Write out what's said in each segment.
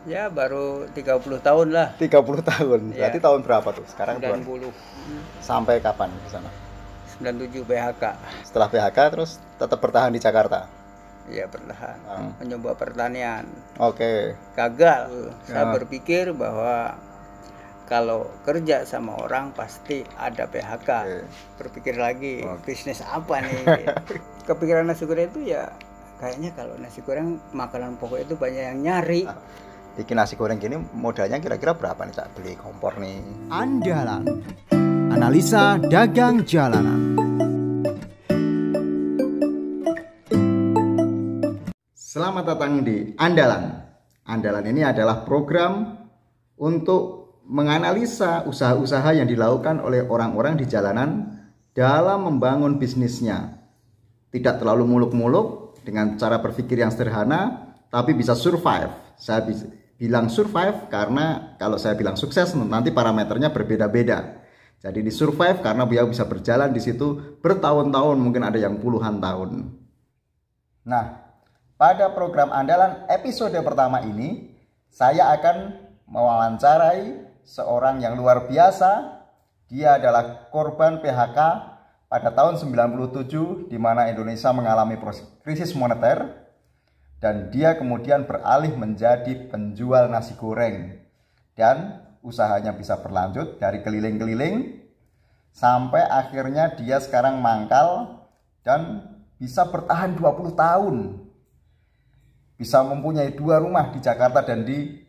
Ya baru 30 tahun lah. 30 tahun. Ya. Berarti tahun berapa tuh? Sekarang 90. sampai kapan di sana? 97 PHK. Setelah PHK terus tetap bertahan di Jakarta. Ya bertahan. Mencoba pertanian. Oke. Gagal. Saya berpikir bahwa kalau kerja sama orang pasti ada PHK. Berpikir lagi bisnis apa nih? Kepikiran nasi goreng itu ya kayaknya kalau nasi goreng makanan pokok itu banyak yang nyari. Bikin nasi goreng gini modalnya kira-kira berapa nih Cak? Beli kompor nih. Andalan. Analisa dagang jalanan. Selamat datang di Andalan. Andalan ini adalah program untuk menganalisa usaha-usaha yang dilakukan oleh orang-orang di jalanan dalam membangun bisnisnya. Tidak terlalu muluk-muluk, dengan cara berpikir yang sederhana, tapi bisa survive. Saya bilang survive karena kalau saya bilang sukses nanti parameternya berbeda-beda. Jadi di survive karena beliau bisa berjalan di situ bertahun-tahun, mungkin ada yang puluhan tahun. Nah, pada program Andalan episode pertama ini, saya akan mewawancarai seorang yang luar biasa. Dia adalah korban PHK pada tahun 97 di mana Indonesia mengalami krisis moneter. Dan dia kemudian beralih menjadi penjual nasi goreng. Dan usahanya bisa berlanjut dari keliling-keliling sampai akhirnya dia sekarang mangkal dan bisa bertahan 20 tahun. Bisa mempunyai 2 rumah di Jakarta dan di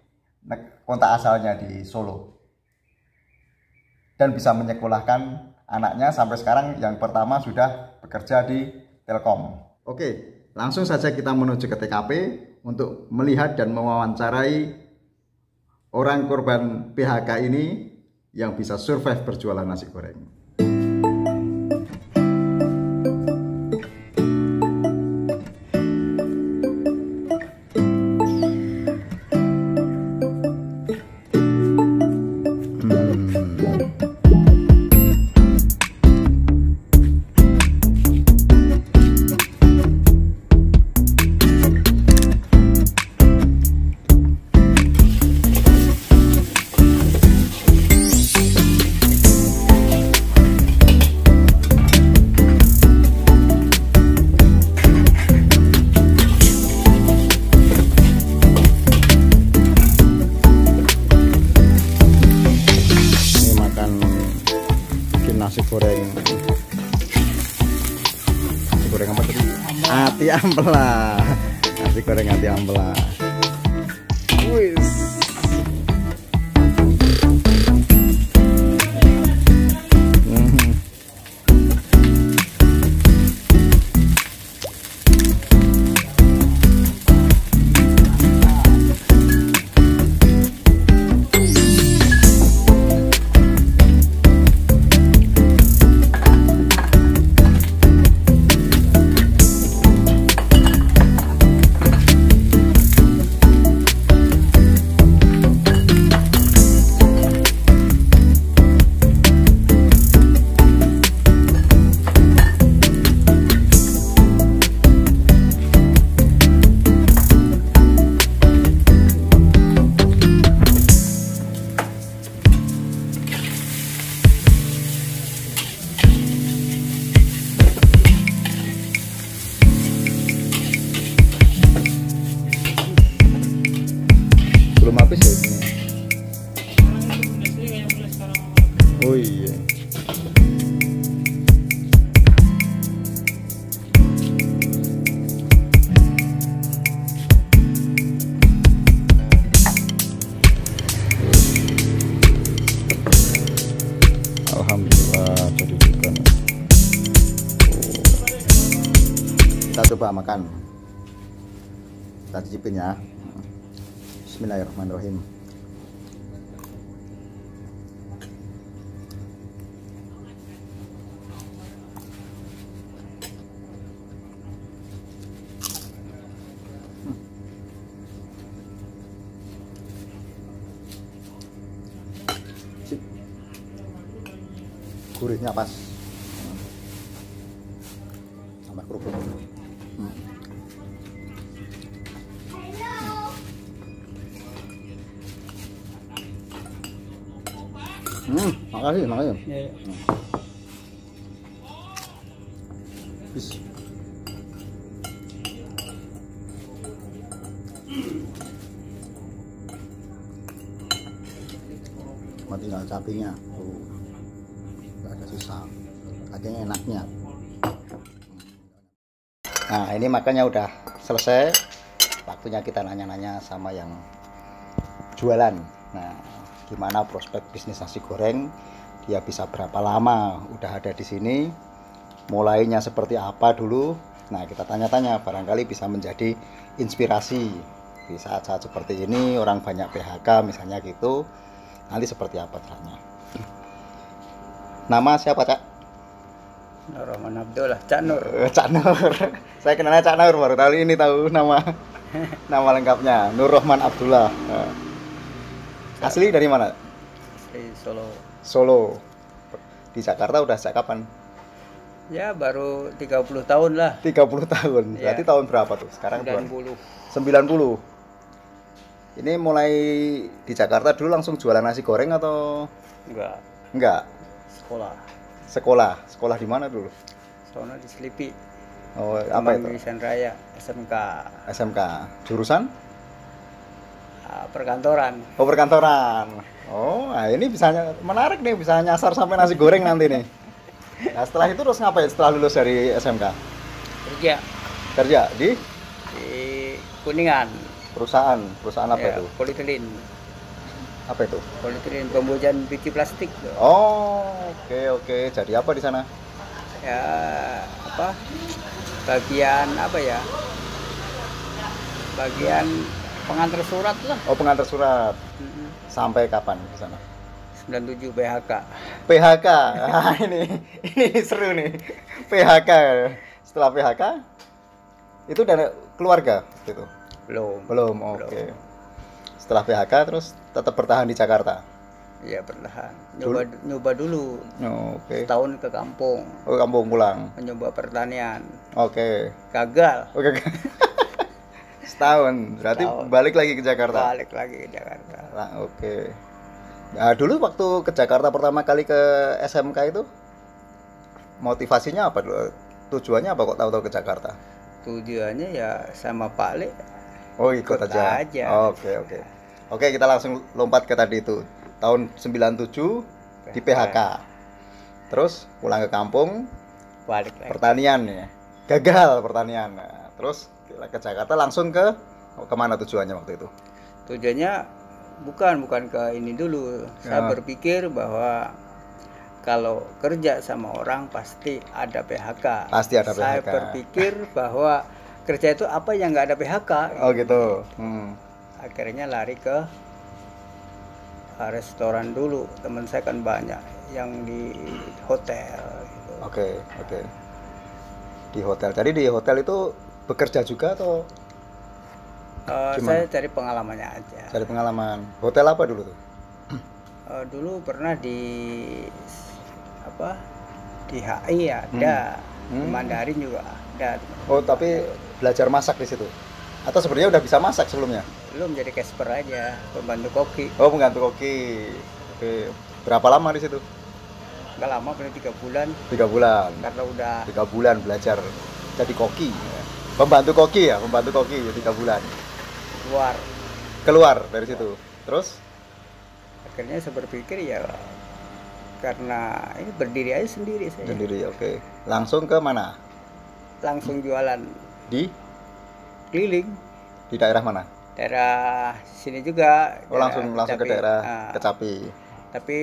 kota asalnya di Solo. Dan bisa menyekolahkan anaknya sampai sekarang yang pertama sudah bekerja di Telkom. Oke. Langsung saja kita menuju ke TKP untuk melihat dan mewawancarai orang korban PHK ini yang bisa survive berjualan nasi goreng. Nasi goreng apa tadi? Ati ampela. Nasi goreng ati ampela. Wis. Belum habis ya ini. Oh iya. Alhamdulillah jadi juga. Kita coba makan. Kita cicipin ya. Bismillahirrahmanirrahim. Gurihnya pas. Sama kerupuk. Makasih, makasih. Ya. Bis. Tinggal cabenya. Tuh. Nggak ada sisa. Kayaknya enaknya. Nah, ini makannya udah selesai. Waktunya kita nanya-nanya sama yang jualan. Nah, gimana prospek bisnis nasi goreng? Dia bisa berapa lama udah ada di sini? Mulainya seperti apa dulu? Nah, kita tanya-tanya, barangkali bisa menjadi inspirasi di saat-saat seperti ini, orang banyak PHK misalnya gitu. Nanti seperti apa caranya? Nama siapa, Cak? Nur Rahman Abdullah, Cak Nur. Cak Nur. Saya kenalnya Cak Nur, baru kali ini tahu nama lengkapnya. Nur Rahman Abdullah. Asli dari mana? Asli Solo. Solo. Di Jakarta udah sejak kapan? Ya baru 30 tahun lah. 30 tahun. Ya. Berarti tahun berapa tuh? Sekarang 90. 90. Ini mulai di Jakarta dulu langsung jualan nasi goreng atau Enggak, enggak? sekolah. Sekolah di mana dulu? Sono di Selipi. Oh, apa itu? Wisan Raya, SMK. SMK. Jurusan? Perkantoran. Oh, perkantoran. Oh, nah ini bisa menarik nih, bisa nyasar sampai nasi goreng nanti nih. Nah, setelah itu terus ngapain setelah lulus dari SMK? Kerja di di Kuningan. perusahaan apa Ya, itu? Politerin. Apa itu? Politerin pembuatan biji plastik. Oh, oke. Jadi apa di sana? Ya, apa? Bagian apa ya? Bagian pengantar surat lah. Oh, pengantar surat. Mm-mm. Sampai kapan di sana? 97 PHK. PHK. Nah, ini seru nih. PHK. Setelah PHK itu dana keluarga gitu. Belum. Oke. Setelah PHK terus tetap bertahan di Jakarta. Iya, bertahan. Nyoba dulu. Oh, oke. Setahun ke kampung. Oh, kampung pulang. Mencoba pertanian. Oke. Gagal. Oke. Setahun. Berarti Setahun. balik lagi ke Jakarta. Balik lagi ke Jakarta. Nah, oke. Nah, dulu waktu ke Jakarta pertama kali ke SMK itu motivasinya apa dulu? Tujuannya apa kok tahu-tahu ke Jakarta? Tujuannya ya sama Pak Le. Oh, ikut aja. Oke. Oke, kita langsung lompat ke tadi itu. Tahun 97 di PHK. Terus pulang ke kampung, Balik lagi. pertanian ya. Gagal pertanian. Nah, terus ke Jakarta langsung kemana tujuannya waktu itu? Tujuannya bukan ke ini dulu. Saya Ya. berpikir bahwa kalau kerja sama orang pasti ada PHK. Pasti ada Saya PHK. berpikir bahwa kerja itu apa yang nggak ada PHK. Oh gitu. Akhirnya lari ke restoran dulu. Teman saya kan banyak yang di hotel gitu. Oke. Di hotel. Jadi di hotel itu bekerja juga atau Saya cari pengalamannya aja. cari pengalaman? Hotel apa dulu tuh? Dulu pernah di HI ada, di Mandarin juga ada. Oh, tapi belajar masak di situ. Atau sebenarnya udah bisa masak sebelumnya? Belum, jadi casper aja, pembantu koki. Oh, pengganti koki. Oke. Berapa lama di situ? Nggak lama, paling 3 bulan 3 bulan. karena udah 3 bulan belajar jadi koki. Pembantu koki ya 3 bulan. Keluar dari situ. Terus akhirnya saya berpikir ya karena ini berdiri aja sendiri saya. sendiri, oke. Langsung ke mana? Langsung jualan Di keliling daerah mana? daerah sini juga. Oh, langsung ke Kecapi. daerah Ah, Kecapi. tapi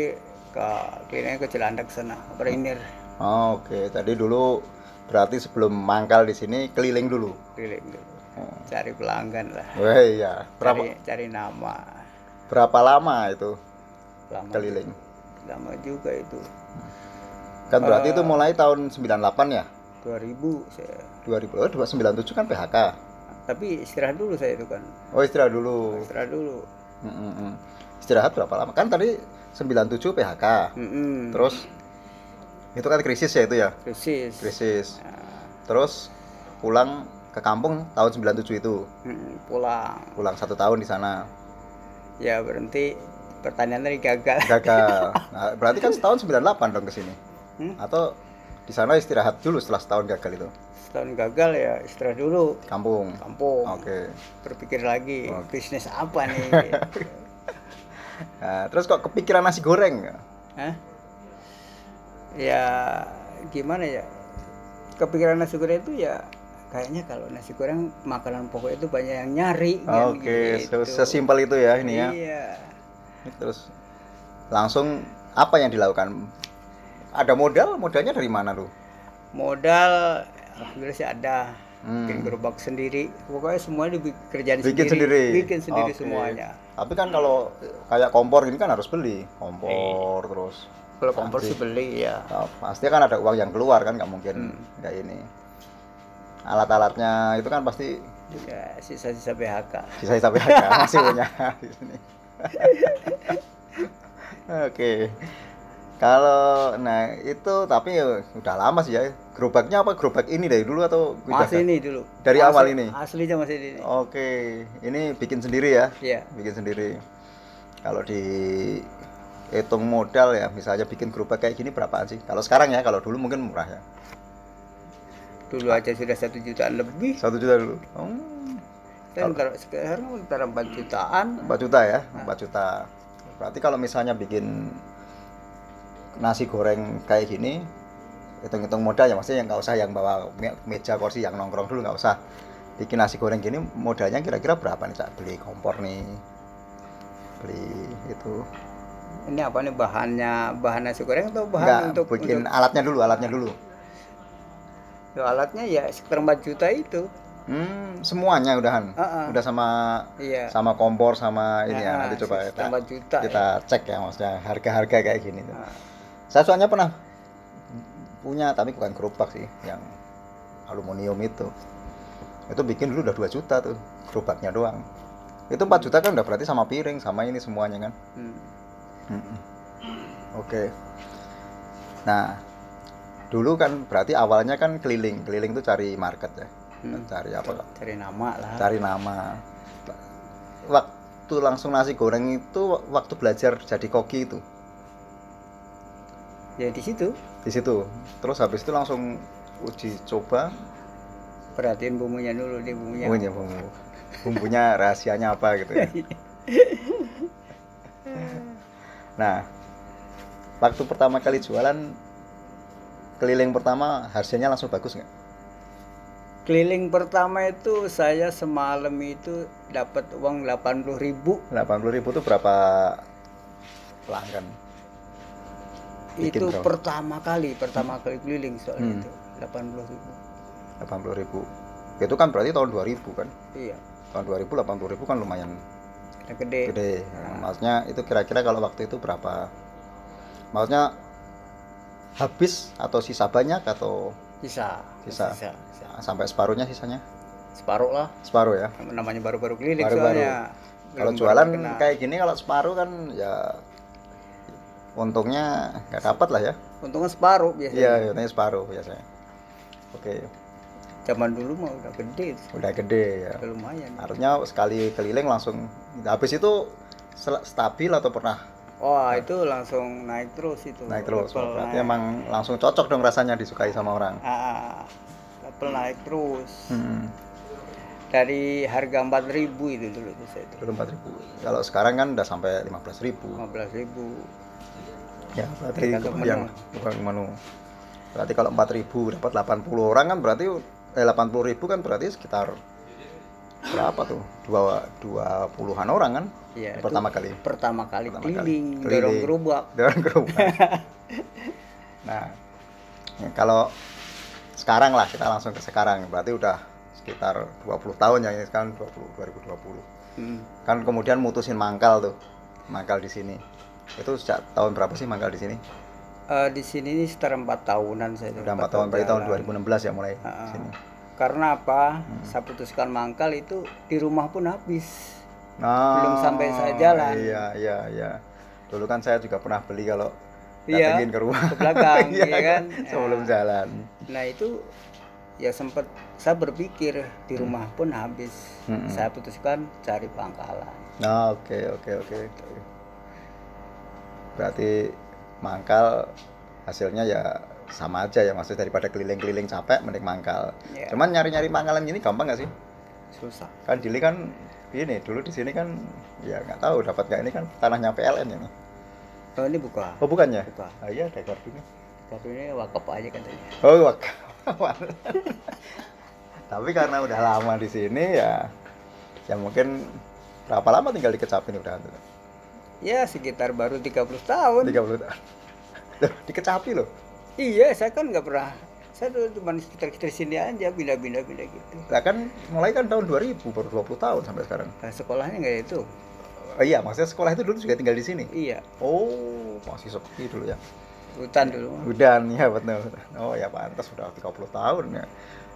ke kelilingnya ke Cilandak sana, Berenir Oh, oke. Tadi dulu berarti sebelum mangkal di sini keliling dulu. keliling dulu. Oh. Cari pelanggan lah. Wah, iya. Cari nama. Berapa lama itu Lama keliling? Lama juga itu. Kan berarti itu mulai tahun 98 ya? 2000 saya. 2000. Oh, 97 kan PHK. Tapi istirahat dulu saya itu kan. Oh, istirahat dulu. Istirahat dulu. Istirahat berapa lama? Kan tadi 97 PHK. Mm-mm. Terus itu kan krisis ya itu ya? krisis. Terus pulang ke kampung tahun 97 itu. Pulang. Pulang 1 tahun di sana. Ya berhenti pertanian tadi gagal. Gagal. Nah, berarti kan setahun 98 dong ke sini. Atau di sana istirahat dulu setelah setahun gagal itu? Setahun gagal ya istirahat dulu. Kampung. Oke. Berpikir lagi bisnis apa nih? Nah, terus kok kepikiran nasi goreng? Hah? Ya gimana ya? Kepikiran nasi goreng itu ya kayaknya kalau nasi goreng makanan pokok itu banyak yang nyari. Oke, gitu. sesimpel itu ya ini ya. Iya. Terus langsung apa yang dilakukan? Ada modalnya dari mana tuh? Modal alhamdulillah sih ada. Bikin gerobak sendiri. Pokoknya semua dikerjain Bikin Bikin sendiri Oke. semuanya. Tapi kan kalau kayak kompor ini kan harus beli kompor terus. Kalau kompor sih beli ya. Nah, pasti kan ada uang yang keluar kan, nggak mungkin nggak ini. Alat-alatnya itu kan pasti Ya, sisa-sisa PHK. sisa-sisa PHK masih punya di sini. Oke. Kalau nah itu tapi ya udah lama sih ya. Gerobaknya apa gerobak ini dari dulu atau Masih ini dulu. Dari awal ini. Aslinya masih ini. Oke, ini bikin sendiri ya? Iya. Bikin sendiri. Kalau di hitung modal ya, misalnya bikin gerobak kayak gini berapaan sih? Kalau sekarang ya, kalau dulu mungkin murah ya. Dulu aja sudah 1 jutaan lebih. 1 juta dulu. Sekarang sekitar 4 jutaan. 4 juta ya, 4 juta. Berarti kalau misalnya bikin nasi goreng kayak gini, hitung-hitung modal ya, maksudnya yang nggak usah yang bawa meja kursi yang nongkrong dulu, nggak usah. Bikin nasi goreng gini modalnya kira-kira berapa nih, Cak? Beli kompor nih, beli itu. Ini apa nih bahan nasi goreng atau bahan Nggak, untuk bikin alatnya dulu. Alatnya ya sekitar 4 juta itu. Semuanya udahan. Udah sama Iya. sama kompor sama ini ya. Nanti coba sekitar 4 juta. kita cek ya, maksudnya harga-harga kayak gini tuh. Saya soalnya pernah punya, tapi bukan gerobak sih, yang aluminium itu bikin dulu udah 2 juta tuh gerobaknya doang. Itu 4 juta kan udah berarti sama piring sama ini semuanya kan. Oke. Nah, dulu kan berarti awalnya kan keliling tuh cari market ya. Cari apa? Cari nama lah. Cari nama. Waktu langsung nasi goreng itu waktu belajar jadi koki itu. Ya di situ. Terus habis itu langsung uji coba. Perhatiin bumbunya dulu deh, bumbunya. Bumbunya rahasianya apa gitu ya. Nah, waktu pertama kali jualan keliling pertama hasilnya langsung bagus nggak? Keliling pertama itu saya semalam itu dapat uang 80.000. 80.000 itu berapa pelanggan? Itu pertama kali keliling soalnya itu 80.000. Itu kan berarti tahun 2000 kan? Iya. Tahun 2000 80.000 kan lumayan gede. Nah, maksudnya itu kira-kira kalau waktu itu berapa? Maksudnya habis atau sisa banyak atau sisa. Sampai separuhnya sisanya? Separuh ya. Namanya baru-baru keliling soalnya. Kalau jualan kayak gini kalau separuh kan ya untungnya nggak dapat lah ya. Untungnya separuh biasanya. Iya, untungnya separuh biasanya. Oke. Zaman dulu mah udah gede ya. Udah lumayan. Harusnya sekali keliling langsung habis itu stabil atau pernah? Itu langsung naik terus itu. Berarti emang langsung cocok dong rasanya, disukai sama orang. Level naik terus. Dari harga 4.000 itu dulu saya itu. 4.000. Kalau sekarang kan udah sampai 15.000. Ya, berarti yang menu. Berarti kalau 4.000 dapat 80 orang kan berarti 80.000 kan berarti sekitar berapa tuh? 20-an orang kan? Iya, pertama kali keliling dorong gerobak. Nah, kalau sekarang lah, kita langsung ke sekarang, berarti udah sekitar 20 tahun ya, ini sekarang 2020. Kan kemudian mutusin mangkal di sini. Itu sejak tahun berapa sih mangkal di sini? Di sini ini sekitar 4 tahunan saya. Udah 4 tahun, berarti tahun 2016 ya mulai sini. Karena apa? Saya putuskan mangkal itu di rumah pun habis. Belum sampai saya jalan. Iya. Dulu kan saya juga pernah beli kalau datengin ke rumah. Ke belakang, iya kan? Sebelum jalan. Nah itu ya sempat saya berpikir di rumah pun habis. Saya putuskan cari pangkalan. Oke. Berarti mangkal hasilnya ya sama aja ya, maksudnya daripada keliling-keliling capek mending mangkal. Ya. Cuman nyari-nyari mangkalan gini gampang nggak sih? Susah. Kan Dili kan ini dulu di sini kan ya nggak tahu dapat nggak, ini kan tanahnya PLN ini. Oh ini buka. Oh bukannya? Buka. Ah iya ada kartunya. Tapi ini wakaf aja katanya. Oh tapi karena udah lama di sini ya mungkin berapa lama tinggal di Kecapin udah? Ya sekitar baru 30 tahun. 30 tahun. Loh, di Kecapi loh. Iya, saya kan nggak pernah. Saya tuh cuma sekitar sini aja, pindah gitu. Lah kan mulai kan tahun 2000, baru 20 tahun sampai sekarang. Nah, sekolahnya nggak itu. Oh, iya, maksudnya sekolah itu dulu juga tinggal di sini. Iya. Oh, masih sepi dulu ya. Hutan dulu. Udah ya betul. Oh ya pantas udah 30 tahun ya.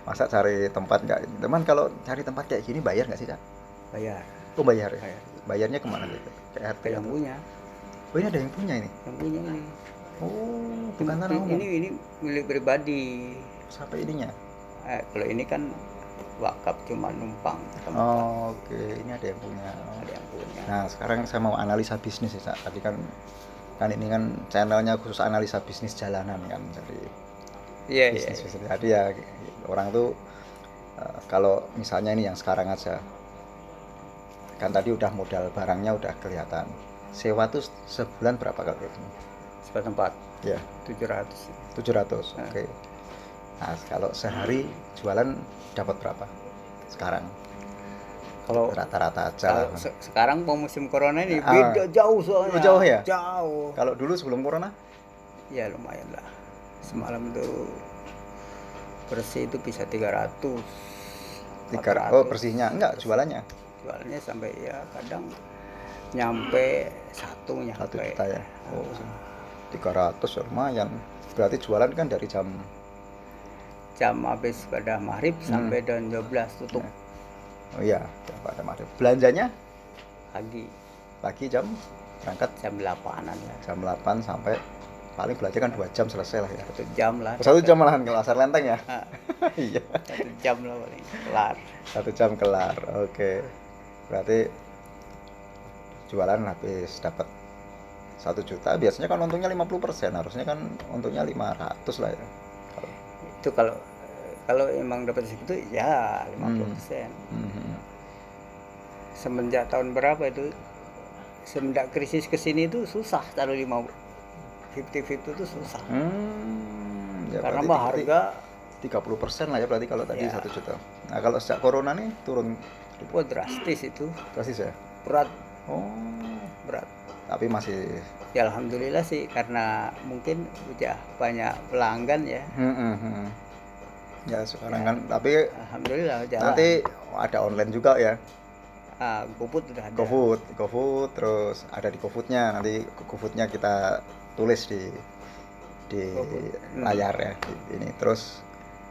Masa cari tempat nggak? Teman kalau cari tempat kayak gini bayar nggak sih, Cak? Bayar. Oh bayar ya? Bayar. Bayarnya kemana gitu? Kayak RT Yang punya. Oh ini ada yang punya ini? Yang punya ini. Oh, bukan tanah umum. Ini milik pribadi. Sampai ininya? Kalau ini kan wakaf cuma numpang. Oh, oke. Ini ada yang punya. Ada yang punya. Nah, sekarang saya mau analisa bisnis ya, Cak. Tadi kan ini kan channelnya khusus analisa bisnis jalanan kan. Jadi Iya. bisnis. Jadi ya orang tuh kalau misalnya ini yang sekarang aja. Kan tadi udah modal barangnya udah kelihatan. Sewa tuh sebulan berapa kalau itu? Sebuah tempat. Ya, 700. 700. Oke. Nah, kalau sehari jualan dapat berapa? Sekarang. Kalau Rata-rata aja. kalau sekarang mau musim corona ini beda jauh soalnya. Jauh ya? Jauh. Kalau dulu sebelum corona? Ya lumayan lah. Semalam tuh bersih itu bisa 300. 300. Oh, bersihnya enggak, jualannya. Jualannya sampai ya kadang nyampe 1 juta ya. Oh, 300 ya lumayan. Berarti jualan kan dari jam habis pada maghrib sampai jam 12 tutup. Oh iya, pada maghrib. Belanjanya Pagi jam berangkat jam 8-an lah. jam 8 sampai paling belanja kan 2 jam selesai lah ya. 1 jam lah. 1 jam malahan kalau asar lenteng ya. Iya. 1 jam lah paling kelar. 1 jam kelar. Oke. Berarti jualan habis dapat 1 juta, biasanya kan untungnya 50%, harusnya kan untungnya 500 lah ya. Itu kalau emang dapat segitu ya 50%. Semenjak tahun berapa itu, semenjak krisis kesini itu susah taruh 50-50 itu susah. Ya karena mah harga 30% lah ya berarti kalau tadi ya. 1 juta. Nah kalau sejak corona nih turun. Wah drastis itu. Drastis ya? Berat. Oh berat. Tapi masih. Ya alhamdulillah sih, karena mungkin udah banyak pelanggan ya. Ya sekarang kan, tapi alhamdulillah jalan. Nanti ada online juga ya. GoFood udah ada. GoFood terus ada di GoFoodnya, nanti GoFoodnya kita tulis di layar ya. Ini terus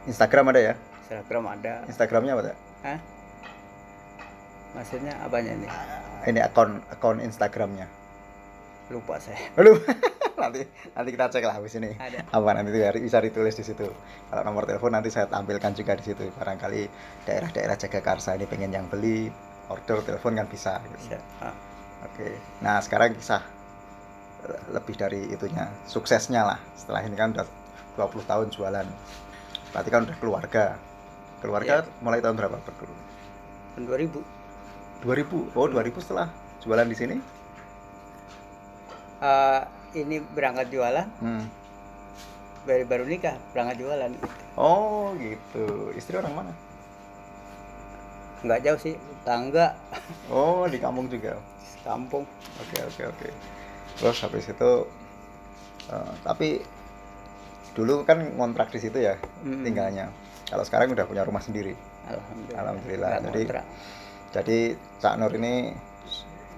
Instagram ada ya? Instagram ada. Instagramnya apa? Hah? Maksudnya apanya nih? Ini akun Instagramnya. Lupa saya. nanti kita cek lah habis ini. Ada. Apa nanti bisa ditulis di situ. Kalau nomor telepon nanti saya tampilkan juga di situ. Barangkali daerah-daerah Jagakarsa ini pengen yang beli, order telepon kan bisa. Gitu. Bisa. Oke. Nah sekarang kisah lebih dari itunya, suksesnya lah. Setelah ini kan udah 20 tahun jualan. Berarti kan udah keluarga. Ya. Mulai tahun berapa berkeluarga? Tahun 2000. 2000. Oh 2000 setelah jualan di sini? Ini berangkat jualan. Baru nikah berangkat jualan gitu. Oh gitu. Istri orang mana? Nggak jauh sih, tangga. Oh di kampung juga. Kampung. Oke. Terus habis itu tapi dulu kan ngontrak di situ ya tinggalnya. Kalau sekarang udah punya rumah sendiri. Alhamdulillah. Jadi Cak Nur ini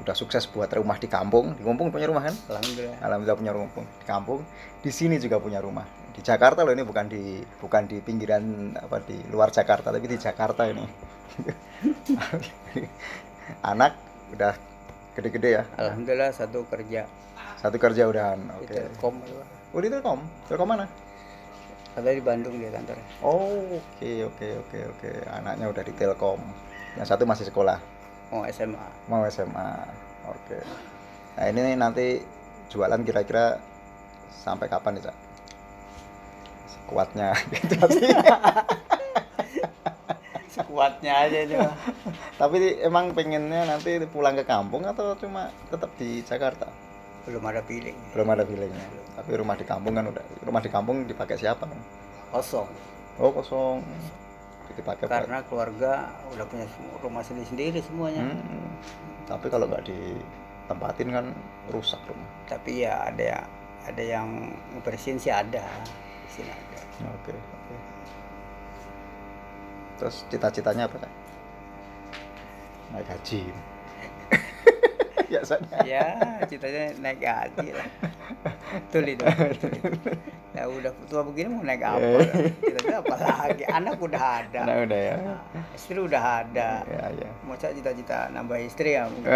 udah sukses buat rumah di kampung. Di kampung punya rumah kan? Alhamdulillah punya rumah di kampung. Di sini juga punya rumah. Di Jakarta loh, ini bukan di pinggiran di luar Jakarta, tapi di Jakarta ini. Anak udah gede-gede ya? Alhamdulillah satu kerja udahan. Oke. Telkom. Oh di Telkom? Telkom mana? Ada di Bandung dia kantornya. Oh oke. Anaknya udah di Telkom. Yang satu masih sekolah. Mau SMA. Oke. Nah ini nanti jualan kira-kira sampai kapan nih, Cak? Sekuatnya gitu sih. Sekuatnya aja itu. Tapi emang pengennya nanti pulang ke kampung atau cuma tetap di Jakarta? Belum ada feeling. Belum ada feelingnya. Tapi rumah di kampung kan udah. Rumah di kampung dipakai siapa? Kosong. Oh, kosong. Dipakai karena keluarga udah punya rumah sendiri semuanya. Tapi kalau nggak ditempatin kan rusak rumah. Tapi ya ada yang bersihin sih ada. Di sini ada. Oke. Terus cita-citanya apa, Kak? Naik haji. Biasanya. Ya, cita-citanya naik haji lah. Betul itu. Ya udah tua begini mau naik apa? Cita-cita apa lagi? Anak udah ada. Anak udah ya. Istri udah ada. Ya. Mau cita-cita nambah istri ya mungkin.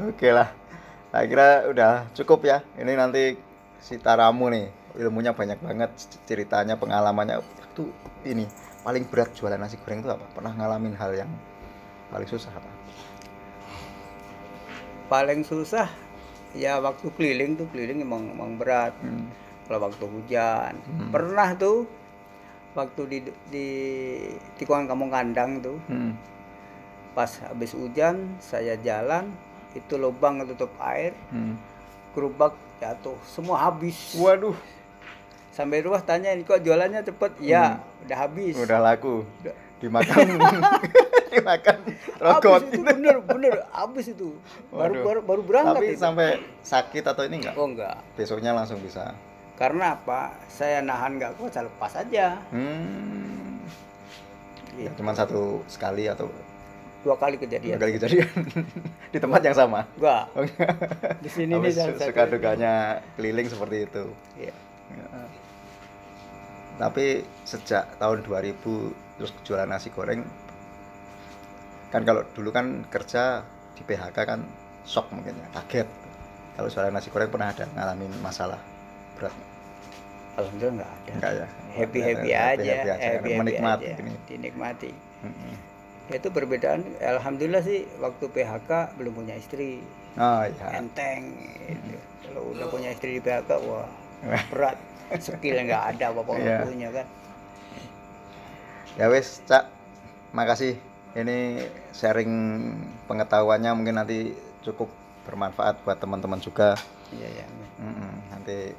Oke lah. Saya kira udah cukup ya. Ini nanti si Taramu nih, ilmunya banyak banget, ceritanya, pengalamannya. Itu ini paling berat jualan nasi goreng itu apa? Pernah ngalamin hal yang paling susah apa? Paling susah ya waktu keliling emang berat. Kalau waktu hujan pernah tuh waktu di tikungan Kampung Kandang tuh, pas habis hujan saya jalan itu lubang tutup air, gerobak jatuh semua habis. Waduh. Sampai rumah tanyain kok jualannya cepet. Ya udah habis, udah laku, dimakan dimakan rogot. Habis itu bener habis itu. Baru berangkat. Tapi itu. Sampai sakit atau ini enggak? Oh enggak. Besoknya langsung bisa. Karena apa? Saya nahan nggak kuat, saya lepas aja. Ya, cuma sekali atau dua kali kejadian. Di tempat yang sama? Enggak. Di sini nih suka duganya keliling seperti itu. Iya. Ya. Tapi sejak tahun 2000 terus jualan nasi goreng, kan kalau dulu kan kerja di PHK kan shock mungkin ya, kaget. Kalau jualan nasi goreng pernah ada ngalamin masalah berat? Alhamdulillah enggak ada. Enggak ya. Happy aja. Menikmati aja. ini. Dinikmati. Itu perbedaan. Alhamdulillah sih waktu PHK belum punya istri. Oh iya. Enteng gitu. Kalau udah punya istri di PHK wah berat. Skill nggak ada apa-apa punya kan. Ya wes, Cak. Makasih. Ini sharing pengetahuannya mungkin nanti cukup bermanfaat buat teman-teman juga. Iya. Nanti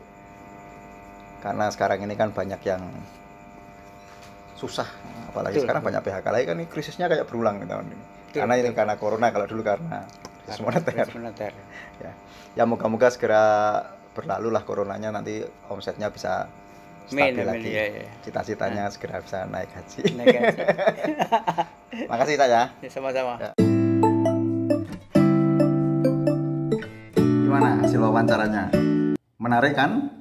karena sekarang ini kan banyak yang susah, apalagi sekarang banyak PHK lagi kan, ini krisisnya kayak berulang gitu. Karena ini karena corona, kalau dulu karena krisis moneter. Ya moga-moga segera berlalu lah coronanya, nanti omsetnya bisa stabil lagi. Cita-citanya segera bisa naik haji. Makasih Cak ya. Sama-sama. Ya. Gimana hasil wawancaranya? Menarik kan?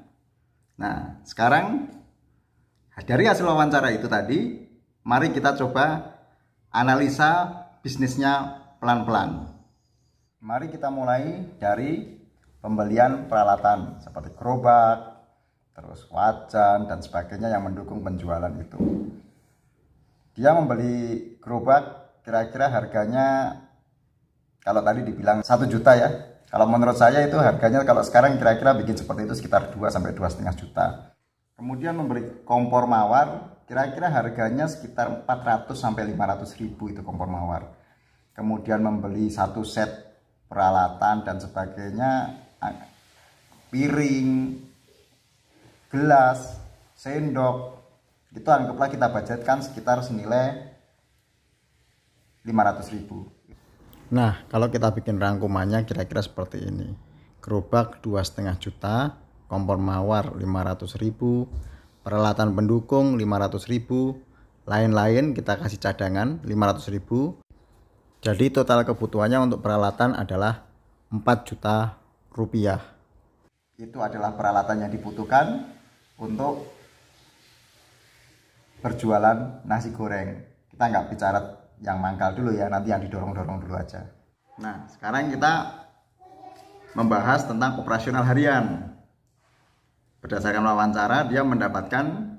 Nah, sekarang dari hasil wawancara itu tadi, mari kita coba analisa bisnisnya pelan-pelan. Mari kita mulai dari pembelian peralatan seperti gerobak, terus wajan dan sebagainya yang mendukung penjualan itu. Dia membeli gerobak kira-kira harganya, kalau tadi dibilang 1 juta ya. Kalau menurut saya itu harganya kalau sekarang kira-kira bikin seperti itu sekitar 2 sampai 2,5 juta. Kemudian membeli kompor mawar, kira-kira harganya sekitar 400 sampai 500 ribu itu kompor mawar. Kemudian membeli 1 set peralatan dan sebagainya, piring, gelas, sendok, itu anggaplah kita budgetkan sekitar senilai 500 ribu. Nah, kalau kita bikin rangkumannya kira-kira seperti ini. Gerobak 2,5 juta, kompor mawar 500 ribu, peralatan pendukung 500 ribu, lain-lain kita kasih cadangan 500 ribu. Jadi total kebutuhannya untuk peralatan adalah 4 juta rupiah. Itu adalah peralatan yang dibutuhkan untuk berjualan nasi goreng. Kita nggak bicara yang mangkal dulu ya, nanti yang didorong-dorong dulu aja. Nah, sekarang kita membahas tentang operasional harian. Berdasarkan wawancara, dia mendapatkan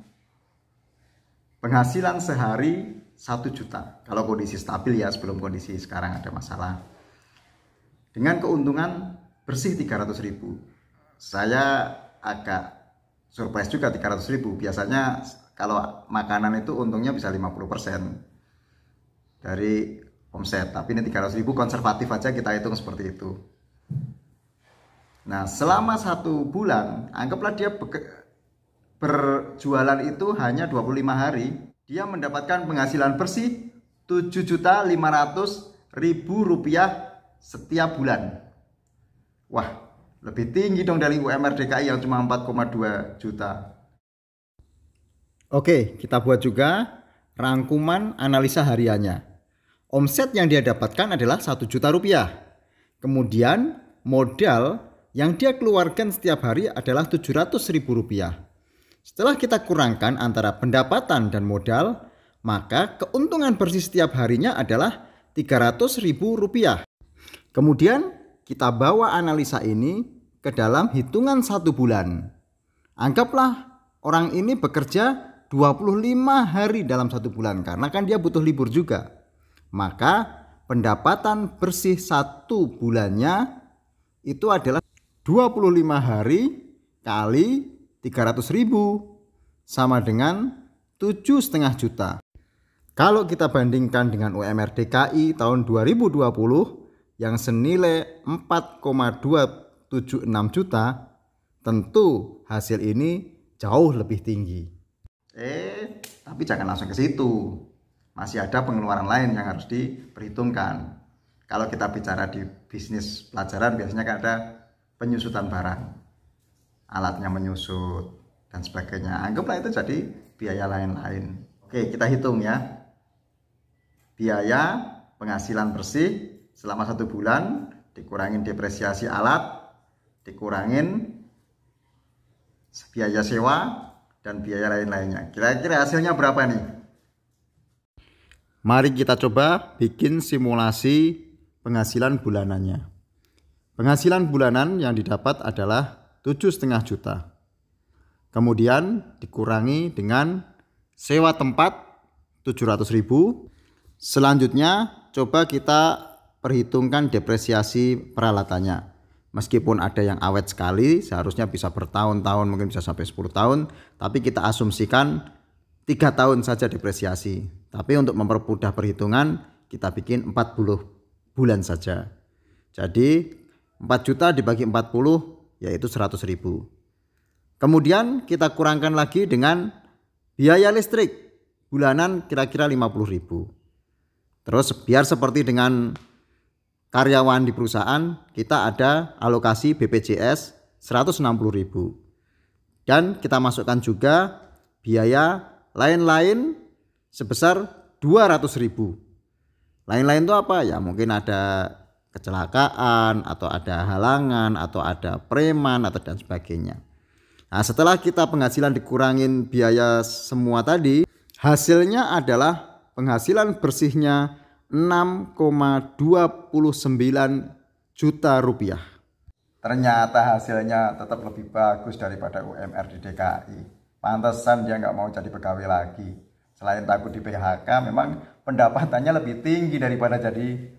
penghasilan sehari 1 juta. Kalau kondisi stabil ya, sebelum kondisi sekarang ada masalah. dengan keuntungan bersih 300.000. Saya agak surprise juga 300.000. Biasanya kalau makanan itu untungnya bisa 50% dari omset, tapi ini 300.000 konservatif aja kita hitung seperti itu. Nah, selama 1 bulan, anggaplah dia berjualan itu hanya 25 hari, dia mendapatkan penghasilan bersih 7.500.000 rupiah setiap bulan. Wah, lebih tinggi dong dari UMR DKI yang cuma 4,2 juta. Oke, kita buat juga rangkuman analisa hariannya. Omset yang dia dapatkan adalah 1 juta rupiah. Kemudian modal yang dia keluarkan setiap hari adalah 700.000 rupiah. Setelah kita kurangkan antara pendapatan dan modal, maka keuntungan bersih setiap harinya adalah 300.000 rupiah. Kemudian kita bawa analisa ini ke dalam hitungan 1 bulan. Anggaplah orang ini bekerja 25 hari dalam 1 bulan karena kan dia butuh libur juga. Maka pendapatan bersih 1 bulannya itu adalah 25 hari kali 300.000 sama dengan 7,5 juta. Kalau kita bandingkan dengan UMR DKI tahun 2020 yang senilai 4,276 juta, tentu hasil ini jauh lebih tinggi. Tapi jangan langsung ke situ. Masih ada pengeluaran lain yang harus diperhitungkan. Kalau kita bicara di bisnis pelajaran biasanya kan ada penyusutan barang, alatnya menyusut dan sebagainya. Anggaplah itu jadi biaya lain-lain. Oke, kita hitung ya. Biaya penghasilan bersih selama 1 bulan dikurangin depresiasi alat, dikurangin biaya sewa dan biaya lain-lainnya. Kira-kira hasilnya berapa nih? Mari kita coba bikin simulasi penghasilan bulanannya. Penghasilan bulanan yang didapat adalah 7,5 juta. Kemudian dikurangi dengan sewa tempat 700.000. Selanjutnya coba kita perhitungkan depresiasi peralatannya. Meskipun ada yang awet sekali, seharusnya bisa bertahun-tahun, mungkin bisa sampai 10 tahun, tapi kita asumsikan 3 tahun saja depresiasi. Tapi untuk mempermudah perhitungan, kita bikin 40 bulan saja. Jadi 4 juta dibagi 40 yaitu 100.000. Kemudian kita kurangkan lagi dengan biaya listrik bulanan kira-kira 50.000. Terus biar seperti dengan karyawan di perusahaan, kita ada alokasi BPJS 160.000. Dan kita masukkan juga biaya lain-lain sebesar 200.000. Lain-lain itu apa? Ya mungkin ada kecelakaan atau ada halangan atau ada preman atau dan sebagainya. Nah, setelah kita penghasilan dikurangin biaya semua tadi, hasilnya adalah penghasilan bersihnya 6,29 juta rupiah. Ternyata hasilnya tetap lebih bagus daripada UMR di DKI. Pantesan dia nggak mau jadi pegawai lagi. Selain takut di PHK, memang pendapatannya lebih tinggi daripada jadi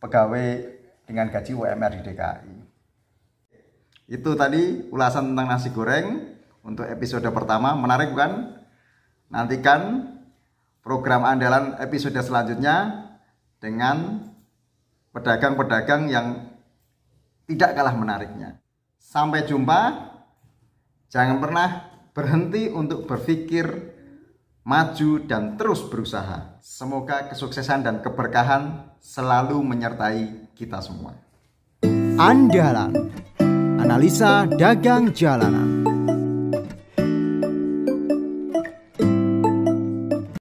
pegawai dengan gaji UMR di DKI. Itu tadi ulasan tentang nasi goreng untuk episode pertama. Menarik bukan? Nantikan program andalan episode selanjutnya dengan pedagang-pedagang yang tidak kalah menariknya. Sampai jumpa. Jangan pernah berhenti untuk berpikir, maju dan terus berusaha. Semoga kesuksesan dan keberkahan selalu menyertai kita semua. Andalan analisa dagang jalanan.